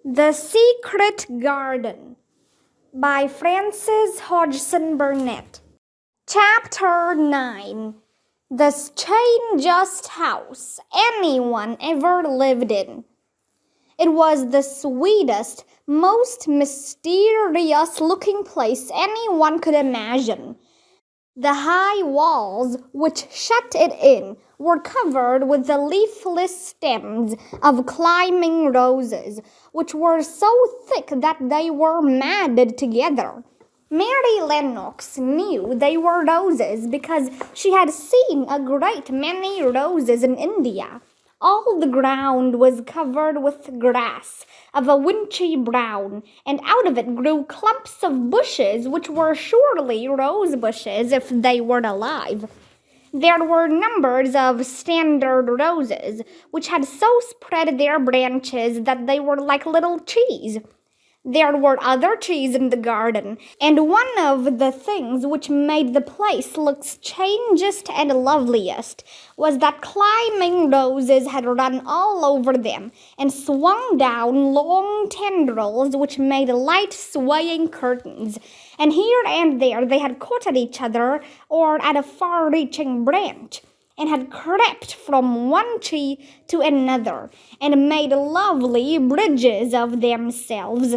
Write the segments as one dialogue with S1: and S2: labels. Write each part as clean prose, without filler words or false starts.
S1: The Secret Garden by Frances Hodgson Burnett. Chapter 9. The Strangest House Anyone Ever Lived in. It was the sweetest, most mysterious-looking place anyone could imagine. The high walls which shut it in were covered with the leafless stems of climbing roses, which were so thick that they were matted together. Mary Lennox knew they were roses because she had seen a great many roses in India. All the ground was covered with grass of a wintry brown, and out of it grew clumps of bushes which were surely rose bushes if they were alive. There were numbers of standard roses, which had so spread their branches that they were like little trees. There were other trees in the garden, and one of the things which made the place look strangest and loveliest was that climbing roses had run all over them and swung down long tendrils which made light swaying curtains, and here and there they had caught at each other or at a far-reaching branch, and had crept from one tree to another, and made lovely bridges of themselves.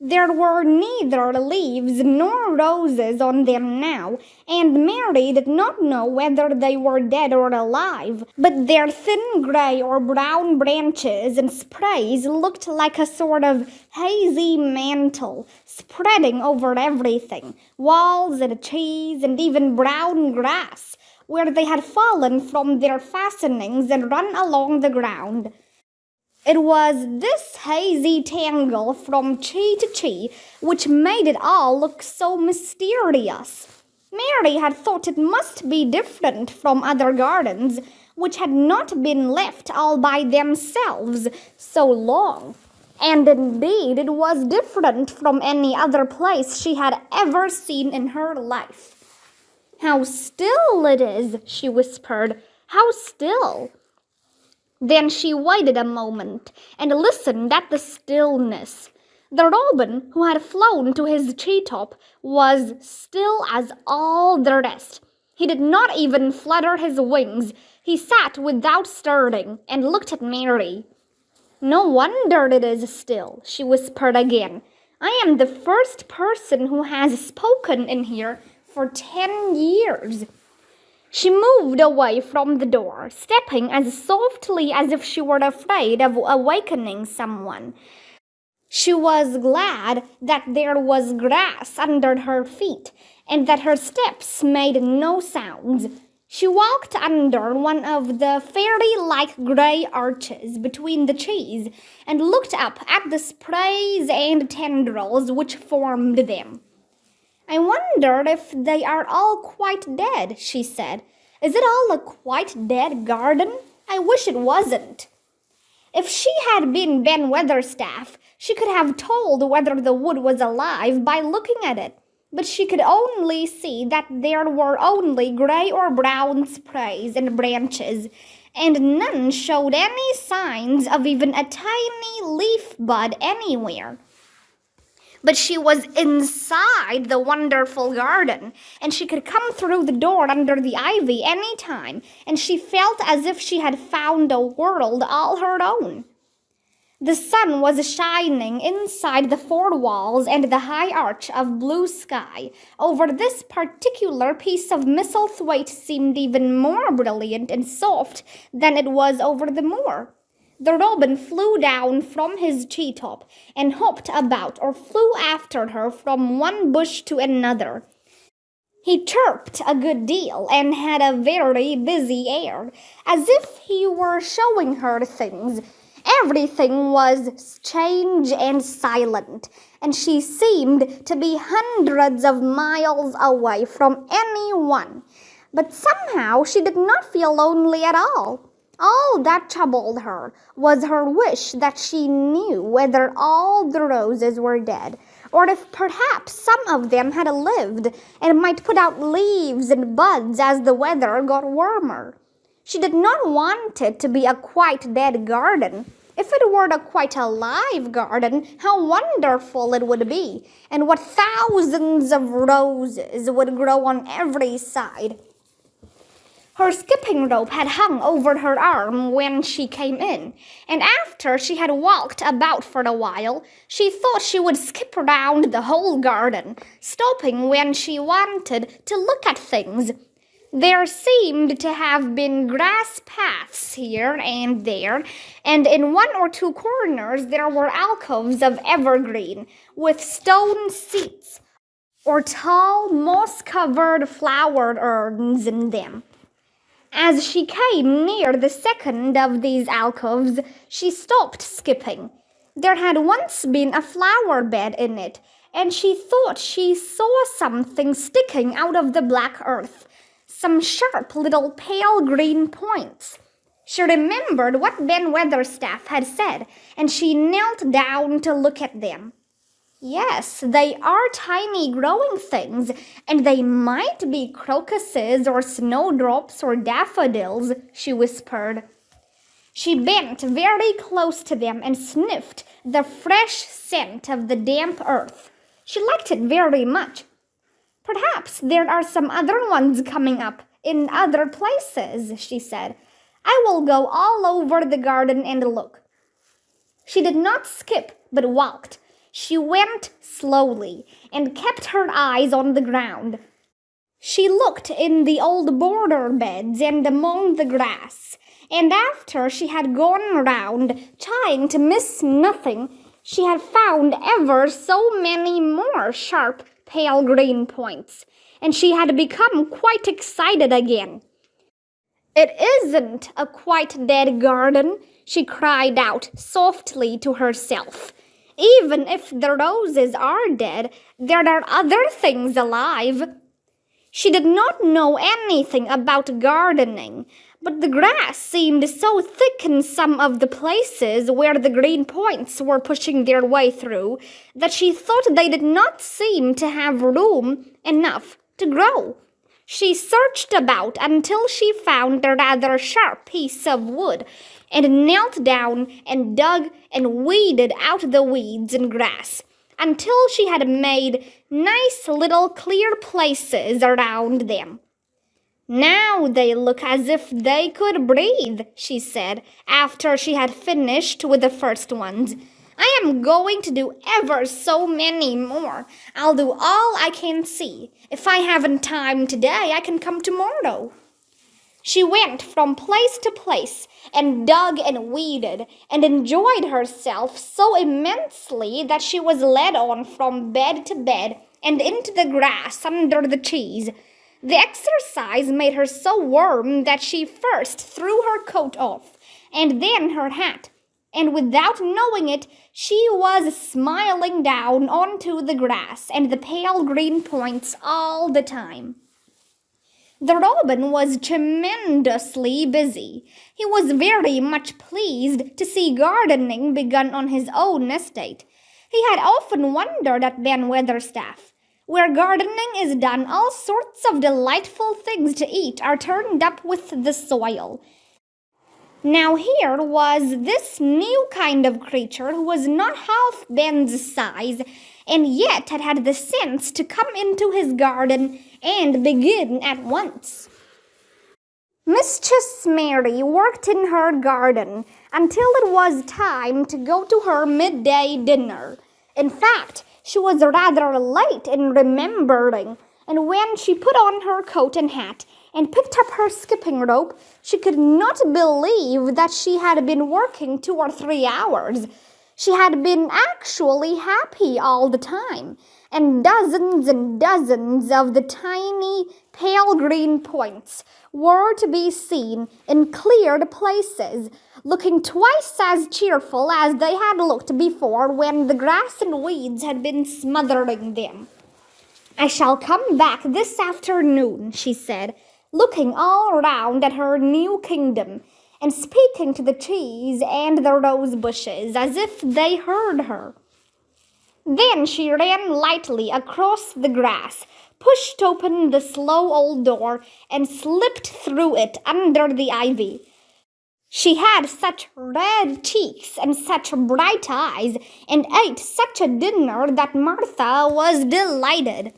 S1: There were neither leaves nor roses on them now, and Mary did not know whether they were dead or alive, but their thin gray or brown branches and sprays looked like a sort of hazy mantle spreading over everything, walls and trees and even brown grass, where they had fallen from their fastenings and run along the ground. It was this hazy tangle from tree to tree which made it all look so mysterious. Mary had thought it must be different from other gardens, which had not been left all by themselves so long. And indeed it was different from any other place she had ever seen in her life. "How still it is," she whispered. "How still!" Then she waited a moment and listened at the stillness. The robin, who had flown to his treetop, was still as all the rest. He did not even flutter his wings. He sat without stirring and looked at Mary. "No wonder it is still," she whispered again. "I am the first person who has spoken in here for 10 years. She moved away from the door, stepping as softly as if she were afraid of awakening someone. She was glad that there was grass under her feet and that her steps made no sounds. She walked under one of the fairy-like gray arches between the trees and looked up at the sprays and tendrils which formed them. "I wonder if they are all quite dead," she said. "Is it all a quite dead garden? I wish it wasn't." If she had been Ben Weatherstaff, she could have told whether the wood was alive by looking at it, but she could only see that there were only gray or brown sprays and branches, and none showed any signs of even a tiny leaf bud anywhere. But she was inside the wonderful garden, and she could come through the door under the ivy any time, and she felt as if she had found a world all her own. The sun was shining inside the four walls and the high arch of blue sky. Over this particular piece of Misselthwaite seemed even more brilliant and soft than it was over the moor. The robin flew down from his treetop and hopped about or flew after her from one bush to another. He chirped a good deal and had a very busy air, as if he were showing her things. Everything was strange and silent, and she seemed to be hundreds of miles away from anyone. But somehow she did not feel lonely at all. All that troubled her was her wish that she knew whether all the roses were dead, or if perhaps some of them had lived and might put out leaves and buds as the weather got warmer. She did not want it to be a quite dead garden. If it were quite a live garden, how wonderful it would be, and what thousands of roses would grow on every side. Her skipping rope had hung over her arm when she came in, and after she had walked about for a while, she thought she would skip around the whole garden, stopping when she wanted to look at things. There seemed to have been grass paths here and there, and in one or two corners there were alcoves of evergreen, with stone seats, or tall, moss-covered flower urns in them. As she came near the second of these alcoves, she stopped skipping. There had once been a flower bed in it, and she thought she saw something sticking out of the black earth, some sharp little pale green points. She remembered what Ben Weatherstaff had said, and she knelt down to look at them. Yes, they are tiny growing things, and they might be crocuses or snowdrops or daffodils, she whispered. She bent very close to them and sniffed the fresh scent of the damp earth. She liked it very much. Perhaps there are some other ones coming up in other places, she said. I will go all over the garden and look. She did not skip, but walked. She went slowly and kept her eyes on the ground. She looked in the old border beds and among the grass, and after she had gone round, trying to miss nothing, she had found ever so many more sharp, pale green points, and she had become quite excited again. It isn't a quite dead garden, she cried out softly to herself. Even if the roses are dead, there are other things alive. She did not know anything about gardening, but the grass seemed so thick in some of the places where the green points were pushing their way through that she thought they did not seem to have room enough to grow. She searched about until she found a rather sharp piece of wood and knelt down and dug and weeded out the weeds and grass until she had made nice little clear places around them. Now they look as if they could breathe, she said, after she had finished with the first ones. I am going to do ever so many more. I'll do all I can see. If I haven't time today, I can come tomorrow. She went from place to place and dug and weeded and enjoyed herself so immensely that she was led on from bed to bed and into the grass under the trees. The exercise made her so warm that she first threw her coat off and then her hat, and without knowing it, she was smiling down onto the grass and the pale green points all the time. The robin was tremendously busy. He was very much pleased to see gardening begun on his own estate. He had often wondered at Ben Weatherstaff. Where gardening is done, all sorts of delightful things to eat are turned up with the soil. Now here was this new kind of creature who was not half Ben's size, and yet had had the sense to come into his garden and begin at once. Mistress Mary worked in her garden until it was time to go to her midday dinner. In fact, she was rather late in remembering, and when she put on her coat and hat and picked up her skipping rope, she could not believe that she had been working 2 or 3 hours. She had been actually happy all the time, and dozens of the tiny pale green points were to be seen in cleared places, looking twice as cheerful as they had looked before when the grass and weeds had been smothering them. I shall come back this afternoon, she said, looking all round at her new kingdom, and speaking to the trees and the rose bushes as if they heard her. Then she ran lightly across the grass, pushed open the slow old door, and slipped through it under the ivy. She had such red cheeks and such bright eyes and ate such a dinner that Martha was delighted.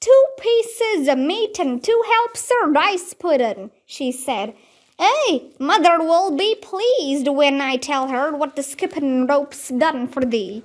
S1: 2 pieces of meat and 2 helps of rice pudding, she said. Hey, mother will be pleased when I tell her what the skipping rope's done for thee.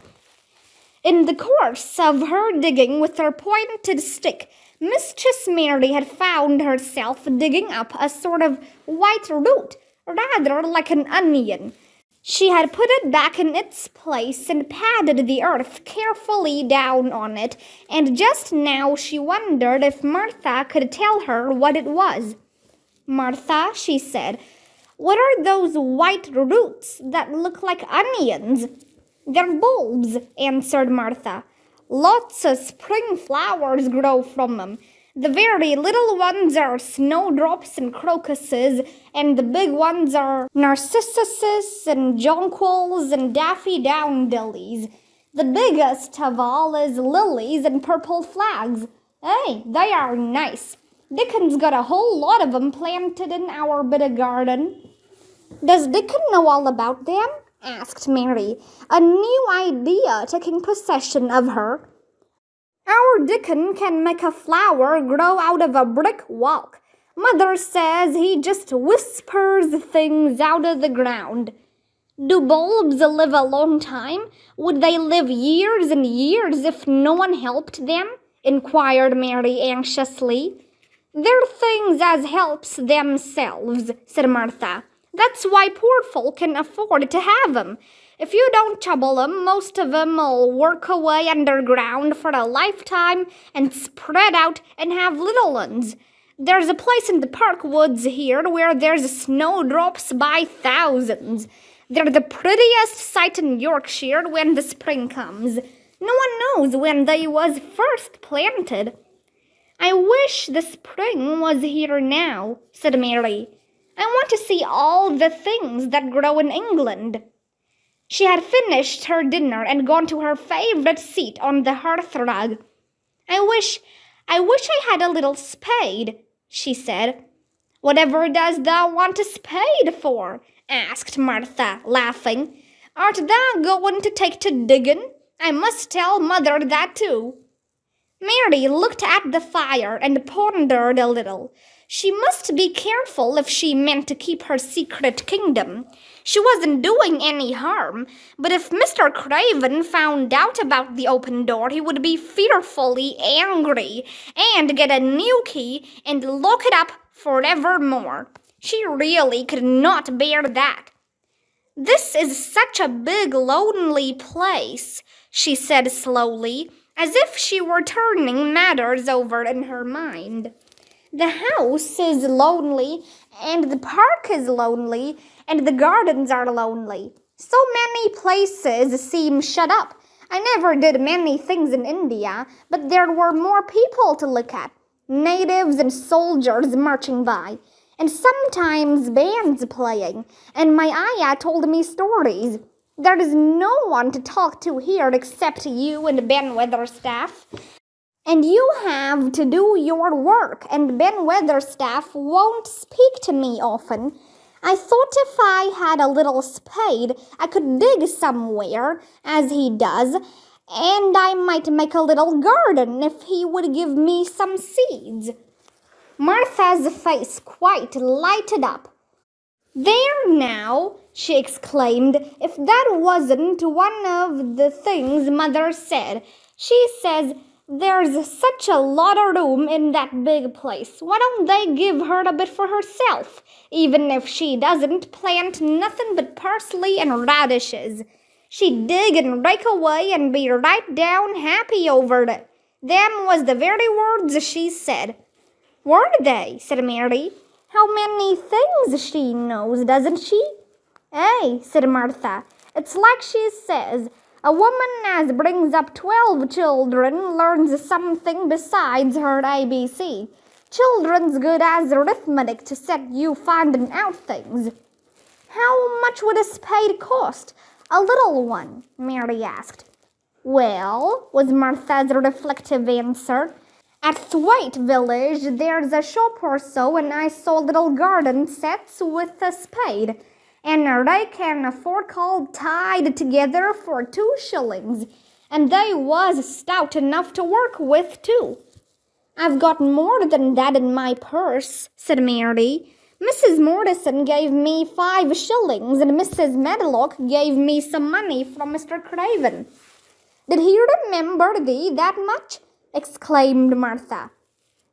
S1: In the course of her digging with her pointed stick, Mistress Mary had found herself digging up a sort of white root, rather like an onion. She had put it back in its place and patted the earth carefully down on it, and just now she wondered if Martha could tell her what it was. Martha, she said, what are those white roots that look like onions? They're bulbs, answered Martha. Lots of spring flowers grow from them. The very little ones are snowdrops and crocuses, and the big ones are narcissuses and jonquils and daffodils. The biggest of all is lilies and purple flags. Hey, they are nice. Dickon's got a whole lot of them planted in our bit of garden. Does Dickon know all about them? Asked Mary, a new idea taking possession of her. Our Dickon can make a flower grow out of a brick walk. Mother says he just whispers things out of the ground. Do bulbs live a long time? Would they live years and years if no one helped them? Inquired Mary anxiously. They're things as helps themselves, said Martha. That's why poor folk can afford to have 'em. If you don't trouble 'em, most of 'em'll work away underground for a lifetime and spread out and have little uns. There's a place in the park woods here where there's snowdrops by thousands. They're the prettiest sight in Yorkshire when the spring comes. No one knows when they was first planted. I wish the spring was here now, said Mary. I want to see all the things that grow in England. She had finished her dinner and gone to her favorite seat on the hearthrug. I wish I had a little spade, she said. Whatever does thou want a spade for? Asked Martha, laughing. Art thou going to take to digging? I must tell mother that too. Mary looked at the fire and pondered a little. She must be careful if she meant to keep her secret kingdom. She wasn't doing any harm, but if Mr. Craven found out about the open door, he would be fearfully angry and get a new key and lock it up forevermore. She really could not bear that. This is such a big, lonely place, she said slowly, as if she were turning matters over in her mind. The house is lonely, and the park is lonely, and the gardens are lonely. So many places seem shut up. I never did many things in India, but there were more people to look at. Natives and soldiers marching by, and sometimes bands playing, and my ayah told me stories. There is no one to talk to here except you and Ben Weatherstaff. And you have to do your work, and Ben Weatherstaff won't speak to me often. I thought if I had a little spade, I could dig somewhere, as he does, and I might make a little garden if he would give me some seeds. Martha's face quite lighted up. There now, she exclaimed, if that wasn't one of the things Mother said. She says, there's such a lot of room in that big place. Why don't they give her a bit for herself, even if she doesn't plant nothing but parsley and radishes? She'd dig and rake away and be right down happy over it. Them was the very words she said. Were they? Said Mary. How many things she knows, doesn't she? Ay, said Martha. It's like she says, a woman as brings up 12 children learns something besides her ABC. Children's good as arithmetic to set you finding out things. How much would a spade cost? A little one, Mary asked. Well, was Martha's reflective answer, at Thwaite village there's a shop or so, and I saw little garden sets with a spade. and a rake and a fork all tied together for 2 shillings, and they was stout enough to work with, too. I've got more than that in my purse, said Mary. Mrs. Mortison gave me 5 shillings, and Mrs. Medlock gave me some money from Mr. Craven. Did he remember thee that much? Exclaimed Martha.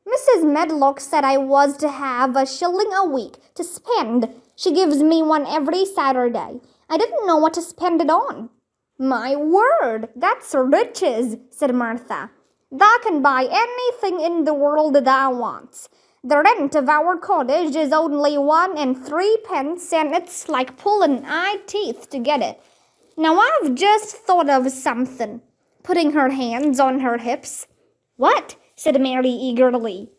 S1: Mrs. Medlock said I was to have 1 shilling a week to spend. She gives me one every Saturday. I didn't know what to spend it on. My word, that's riches, said Martha. Thou can buy anything in the world thou wants. The rent of our cottage is only 1 and 3pence, and it's like pulling eye teeth to get it. Now I've just thought of something, putting her hands on her hips. What? Said Mary eagerly.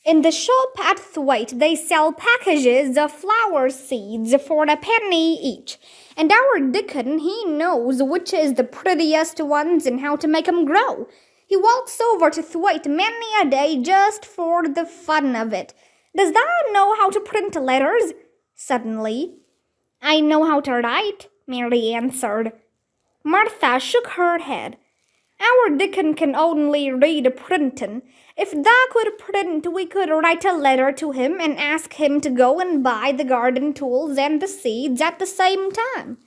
S1: In the shop at Thwaite they sell packages of flower seeds for a penny each, and our Dickon, he knows which is the prettiest ones and how to make 'em grow. He walks over to Thwaite many a day just for the fun of it. Does thou know how to print letters? Suddenly. I know how to write, Mary answered. Martha shook her head. Our Dickon can only read printin'. If thou could print, we could write a letter to him and ask him to go and buy the garden tools and the seeds at the same time.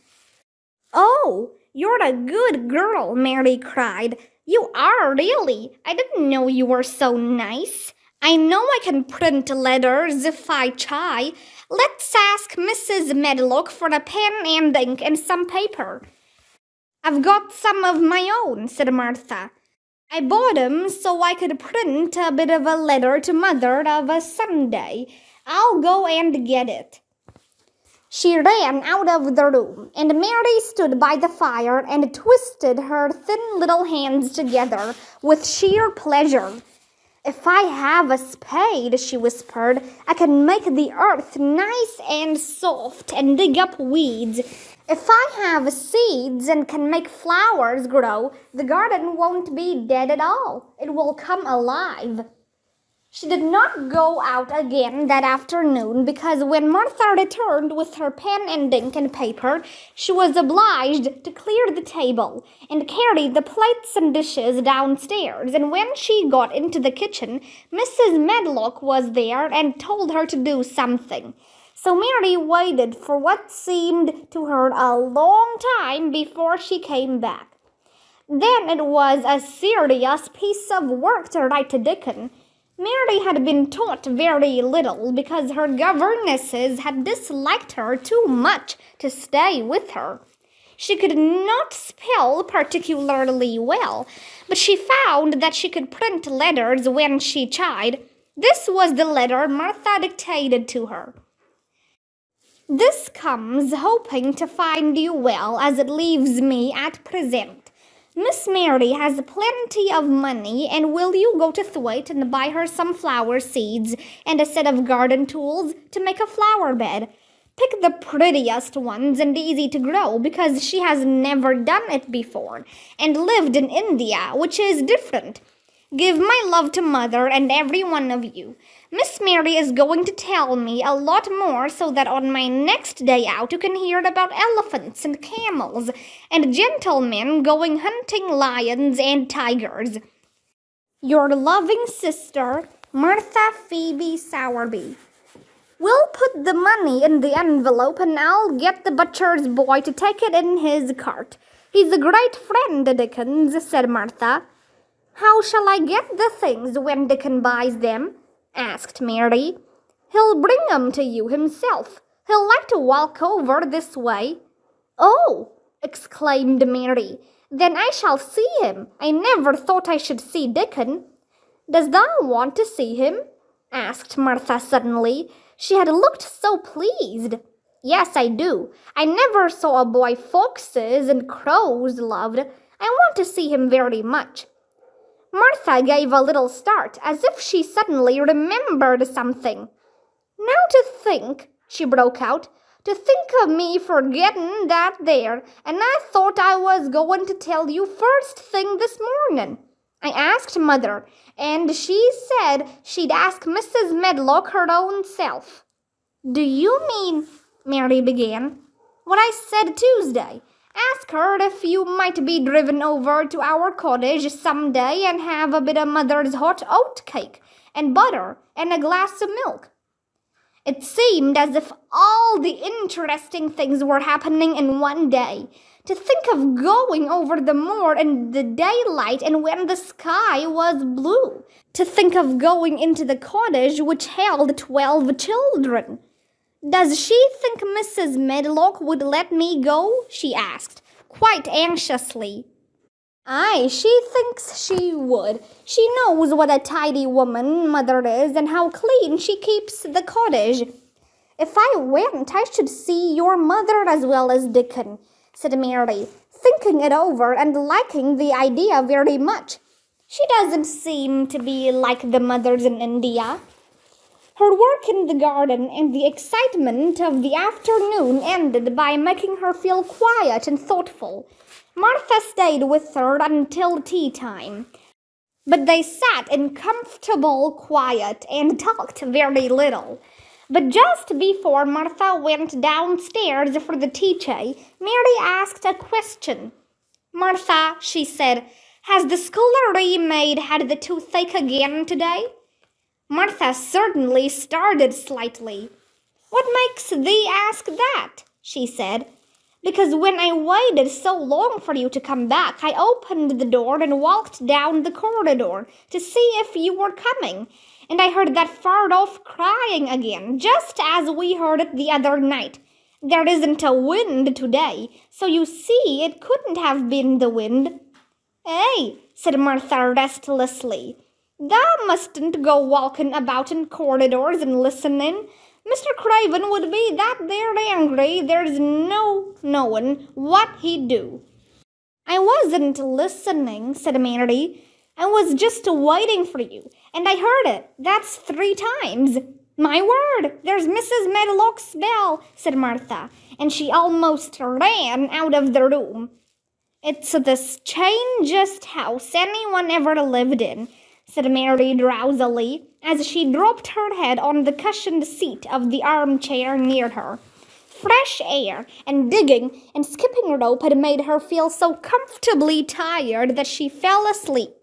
S1: Oh, you're a good girl, Mary cried. You are really. I didn't know you were so nice. I know I can print letters if I try. Let's ask Mrs. Medlock for a pen and ink and some paper. I've got some of my own, said Martha. I bought 'em so I could print a bit of a letter to Mother of a Sunday. I'll go and get it. She ran out of the room, and Mary stood by the fire and twisted her thin little hands together with sheer pleasure. If I have a spade, she whispered, I can make the earth nice and soft and dig up weeds. If I have seeds and can make flowers grow, the garden won't be dead at all. It will come alive. She did not go out again that afternoon because when Martha returned with her pen and ink and paper, she was obliged to clear the table and carry the plates and dishes downstairs, and when she got into the kitchen, Mrs. Medlock was there and told her to do something. So Mary waited for what seemed to her a long time before she came back. Then it was a serious piece of work to write to Dickon. Mary had been taught very little because her governesses had disliked her too much to stay with her. She could not spell particularly well, but she found that she could print letters when she tried. This was the letter Martha dictated to her. This comes hoping to find you well as it leaves me at present. Miss Mary has plenty of money, and will you go to Thwaite and buy her some flower seeds and a set of garden tools to make a flower bed? Pick the prettiest ones and easy to grow because she has never done it before and lived in India, which is different. Give my love to Mother and every one of you. Miss Mary is going to tell me a lot more so that on my next day out you can hear about elephants and camels and gentlemen going hunting lions and tigers. Your loving sister, Martha Phoebe Sowerby. We'll put the money in the envelope and I'll get the butcher's boy to take it in his cart. He's a great friend, Dickens, said Martha. How shall I get the things when Dickon buys them? Asked Mary. He'll bring 'em to you himself. He'll like to walk over this way. Oh, exclaimed Mary. Then I shall see him. I never thought I should see Dickon. Does thou want to see him? Asked Martha suddenly. She had looked so pleased. Yes, I do. I never saw a boy foxes and crows loved. I want to see him very much. Martha gave a little start, as if she suddenly remembered something. Now to think, she broke out, to think of me forgetting that there, and I thought I was going to tell you first thing this morning. I asked Mother, and she said she'd ask Mrs. Medlock her own self. Do you mean Mary began. "What I said Tuesday. Ask her if you might be driven over to our cottage some day and have a bit of Mother's hot oat cake and butter and a glass of milk." It seemed as if all the interesting things were happening in one day. To think of going over the moor in the daylight and when the sky was blue. To think of going into the cottage which held 12 children. "Does she think Mrs. Medlock would let me go?" she asked, quite anxiously. "Aye, she thinks she would. She knows what a tidy woman Mother is and how clean she keeps the cottage." "If I went, I should see your mother as well as Dickon," said Mary, thinking it over and liking the idea very much. "She doesn't seem to be like the mothers in India." Her work in the garden and the excitement of the afternoon ended by making her feel quiet and thoughtful. Martha stayed with her until tea time, but they sat in comfortable quiet and talked very little. But just before Martha went downstairs for the tea tray, Mary asked a question. "Martha," she said, "has the scullery maid had the toothache again today?" Martha certainly started slightly. "What makes thee ask that?" she said. "Because when I waited so long for you to come back, I opened the door and walked down the corridor to see if you were coming, and I heard that far-off crying again, just as we heard it the other night. There isn't a wind today, so you see it couldn't have been the wind." "Eh," said Martha restlessly. "Thou mustn't go walking about in corridors and listening. Mr. Craven would be that there angry, there's no knowing what he'd do." "I wasn't listening," said Mary. "I was just waiting for you, and I heard it. That's 3 times. "My word, there's Mrs. Medlock's bell," said Martha, and she almost ran out of the room. "It's the strangest house anyone ever lived in," said Mary drowsily, as she dropped her head on the cushioned seat of the armchair near her. Fresh air and digging and skipping rope had made her feel so comfortably tired that she fell asleep.